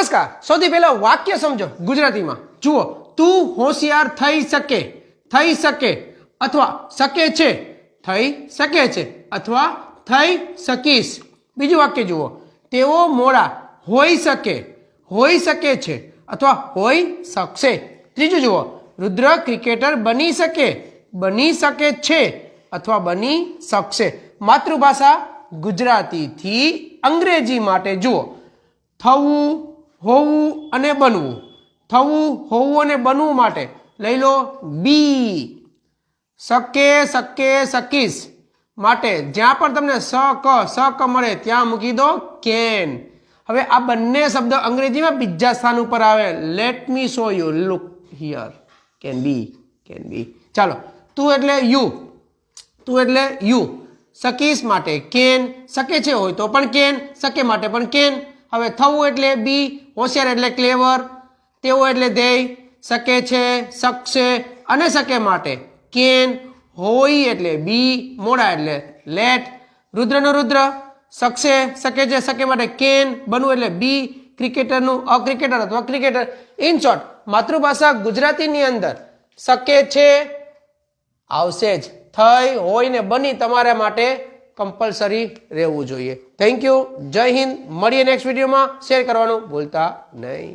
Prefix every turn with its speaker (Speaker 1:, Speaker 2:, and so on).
Speaker 1: नमस्कार सौथी पहला वाक्य समझो गुजराती में जुओ तू होशियार थई सके अथवा सके छे थई सके छे अथवा थई सकीश। बीजू वाक्य जुओ तेओ मोड़ा होई सके छे अथवा होई सकशे। त्रीजू जुओ रुद्र क्रिकेटर बनी सके छे अथवा बनी सकशे। मातृभाषा गुजराती थी अंग्रेजी माटे जुओ थवू होवू अने बनवू। थवू होवू अने बनवू माटे लई लो बी। सके सकीश माटे ज्यां पण तमने स क मळे त्यां मूकी दो केन। हवे आ बंने शब्द अंग्रेजी में बीजा स्थान पर आवे। Let me show you look here can be. चलो तू एटले यू सकीश माटे केन सके छे होय तो पण केन सके माटे पण केन। हवे थवू एटले बी होशियार एटले क्लेवर तेओ एटले दे सके छे सकशे अने सके माटे केन होई एटले बी मोड़ा एटले लेट। रुद्र नो रुद्र सकशे सके छे सके माटे केन बनवू एटले बी क्रिकेटर नु क्रिकेटर अथवा क्रिकेटर। इन शॉर्ट मातृभाषा गुजराती नी अंदर सके छे आवशे ज थई होय ने बनी तमारे माटे कंपलसरी रहेवू जोईए। थैंक यू जय हिंद। मळीए नेक्स्ट विडियो में शेर करवानुं भूलता नहीं।